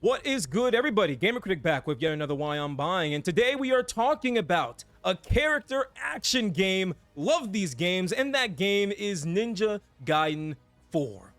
What is good, everybody? Gamer Critic back with yet another Why I'm Buying, and today we are talking about a character action game. Love these games, and that game is Ninja Gaiden 4.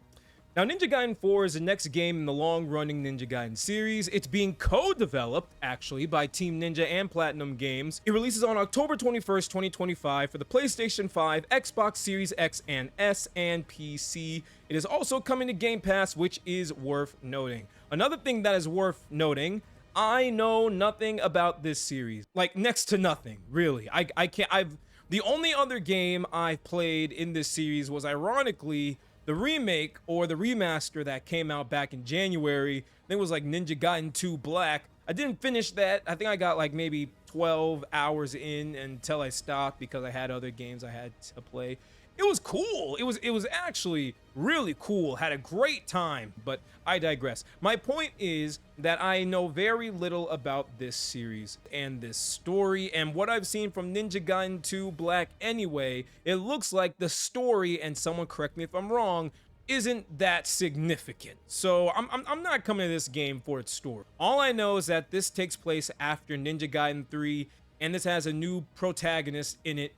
Now, Ninja Gaiden 4 is the next game in the long-running Ninja Gaiden series. It's being co-developed, actually, by Team Ninja and PlatinumGames. It releases on October 21st, 2025 for the PlayStation 5, Xbox Series X and S, and PC. It is also coming to Game Pass, which is worth noting. Another thing that is worth noting, I know nothing about this series. Like, next to nothing, really. The only other game I've played in this series was, ironically, the remake or the remaster that came out back in January. I think it was like Ninja Gaiden 2 Black. I didn't finish that. I think I got like maybe 12 hours in until I stopped because I had other games I had to play. It was cool. It was actually really cool. Had a great time, but I digress. My point is that I know very little about this series and this story, and what I've seen from Ninja Gaiden 2 Black anyway, it looks like the story, and someone correct me if I'm wrong, isn't that significant. So I'm not coming to this game for its story. All I know is that this takes place after Ninja Gaiden 3, and this has a new protagonist in it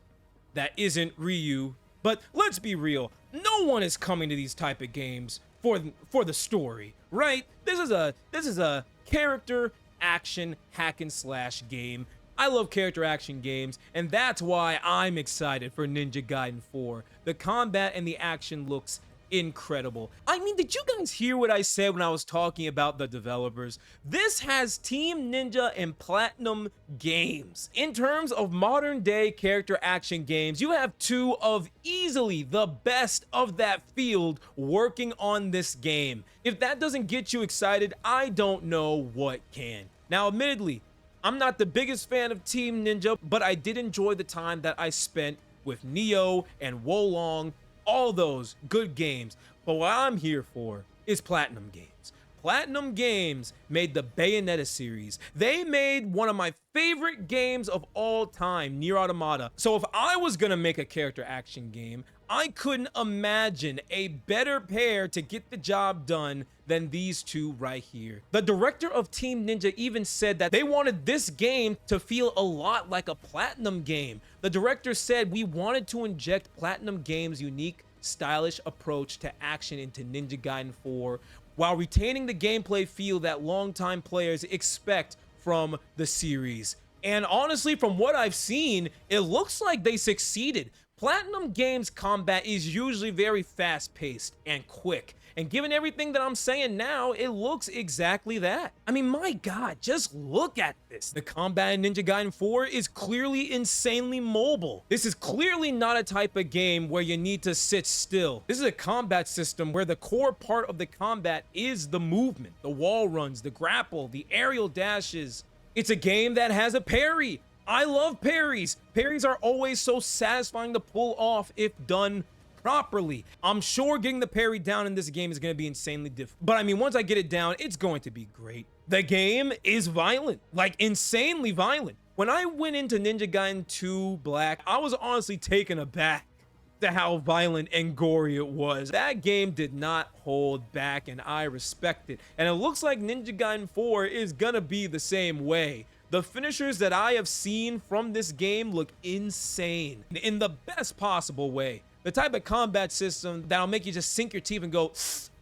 that isn't Ryu. But let's be real, no one is coming to these type of games for the story, right? This is a character action hack and slash game. I love character action games, and that's why I'm excited for Ninja Gaiden 4. The combat and the action looks incredible. I mean, did you guys hear what I said when I was talking about the developers? This has Team Ninja and PlatinumGames. In terms of modern day character action games, you have two of easily the best of that field working on this game. If that doesn't get you excited, I don't know what can. Now, admittedly, I'm not the biggest fan of Team Ninja, but I did enjoy the time that I spent with Neo and Wolong. All those good games. But what I'm here for is PlatinumGames. PlatinumGames made the Bayonetta series. They made one of my favorite games of all time, Nier Automata. So if I was gonna make a character action game, I couldn't imagine a better pair to get the job done than these two right here. The director of Team Ninja even said that they wanted this game to feel a lot like a Platinum game. The director said, "We wanted to inject PlatinumGames' unique, stylish approach to action into Ninja Gaiden 4 while retaining the gameplay feel that longtime players expect from the series." And honestly, from what I've seen, it looks like they succeeded. PlatinumGames combat is usually very fast-paced and quick, and given everything that I'm saying now, it looks exactly that. I mean, my god, just look at this. The combat in Ninja Gaiden 4 is clearly insanely mobile. This is clearly not a type of game where you need to sit still. This is a combat system where the core part of the combat is the movement, the wall runs, the grapple, the aerial dashes. It's a game that has a parry. I love parries. Parries are always so satisfying to pull off if done properly. I'm sure getting the parry down in this game is going to be insanely difficult. But I mean, once I get it down, it's going to be great. The game is violent, like insanely violent. When I went into Ninja Gaiden 2 Black, I was honestly taken aback to how violent and gory it was. That game did not hold back, and I respect it. And it looks like Ninja Gaiden 4 is gonna be the same way. The finishers that I have seen from this game look insane in the best possible way. The type of combat system that'll make you just sink your teeth and go,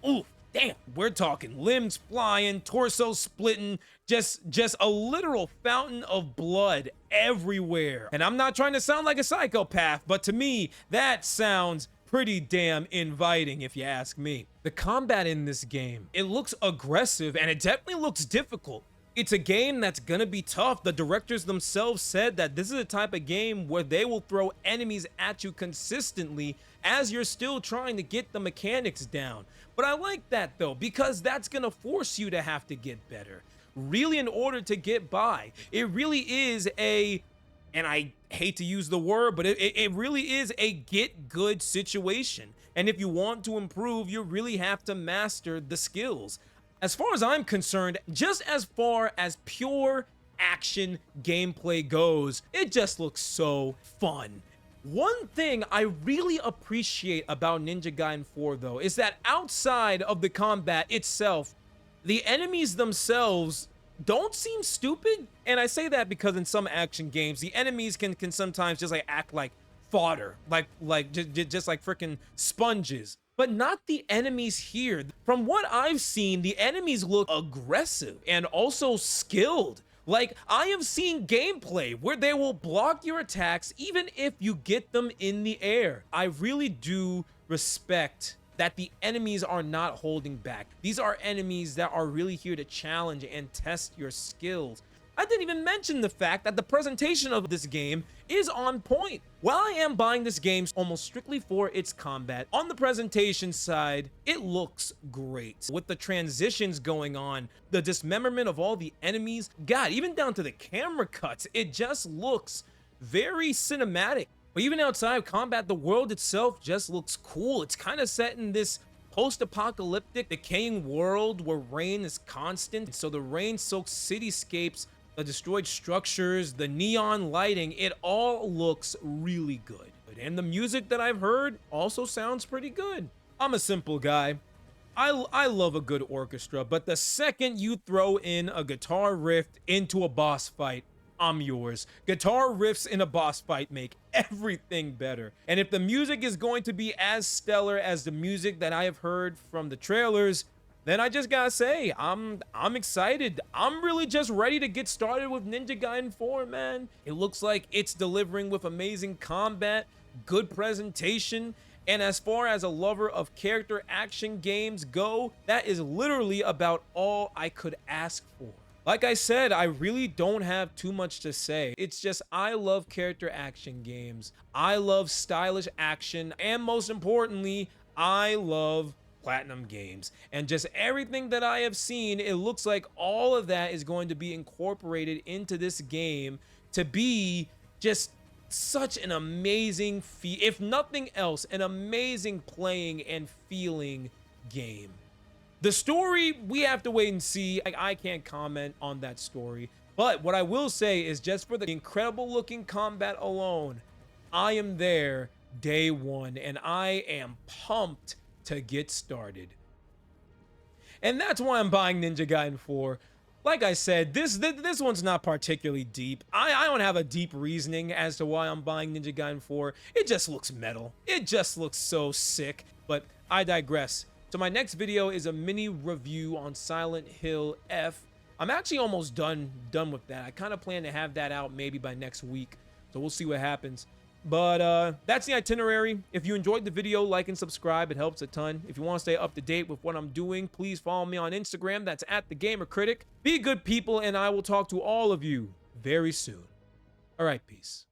ooh, damn. We're talking limbs flying, torso splitting, just a literal fountain of blood everywhere. And I'm not trying to sound like a psychopath, but to me, that sounds pretty damn inviting if you ask me. The combat in this game, it looks aggressive and it definitely looks difficult. It's a game that's gonna be tough. The directors themselves said that this is a type of game where they will throw enemies at you consistently as you're still trying to get the mechanics down. But I like that though, because that's gonna force you to have to get better. Really, in order to get by. It really is a, and I hate to use the word, but it really is a get good situation. And if you want to improve, you really have to master the skills. As far as I'm concerned, just as far as pure action gameplay goes, it just looks so fun. One thing I really appreciate about Ninja Gaiden 4 though is that outside of the combat itself, The enemies themselves don't seem stupid, and I say that because in some action games, the enemies can sometimes just like act like fodder, just like freaking sponges. But not the enemies here. From what I've seen, the enemies look aggressive and also skilled. Like, I have seen gameplay where they will block your attacks even if you get them in the air. I really do respect that the enemies are not holding back. These are enemies that are really here to challenge and test your skills. I didn't even mention the fact that the presentation of this game is on point. While I am buying this game almost strictly for its combat, on the presentation side, it looks great. With the transitions going on, the dismemberment of all the enemies, God, even down to the camera cuts, it just looks very cinematic. But even outside of combat, the world itself just looks cool. It's kind of set in this post-apocalyptic, decaying world where rain is constant. So the rain-soaked cityscapes, the destroyed structures, the neon lighting, it all looks really good. And the music that I've heard also sounds pretty good. I'm a simple guy. I love a good orchestra, but the second you throw in a guitar riff into a boss fight, I'm yours. Guitar riffs in a boss fight make everything better. And if the music is going to be as stellar as the music that I have heard from the trailers, then I just gotta say, I'm excited. I'm really just ready to get started with Ninja Gaiden 4, man. It looks like it's delivering with amazing combat, good presentation, and as far as a lover of character action games go, that is literally about all I could ask for. Like I said, I really don't have too much to say. It's just I love character action games. I love stylish action, and most importantly, I love PlatinumGames. And just everything that I have seen, it looks like all of that is going to be incorporated into this game to be just such an amazing, if nothing else, an amazing playing and feeling game. The story, we have to wait and see. I can't comment on that story. But what I will say is just for the incredible looking combat alone, I am there day one and I am pumped to get started. And that's why I'm buying Ninja Gaiden 4. Like I said, this one's not particularly deep. I don't have a deep reasoning as to why I'm buying Ninja Gaiden 4. It just looks metal. It just looks so sick. But I digress. So my next video is a mini review on Silent Hill F. I'm actually almost done with that. I kind of plan to have that out maybe by next week. So we'll see what happens. But that's the itinerary. If you enjoyed the video, like and subscribe. It helps a ton. If you want to stay up to date with what I'm doing, please follow me on Instagram. That's @TheGamerCritic. Be good people, and I will talk to all of you very soon. All right, peace.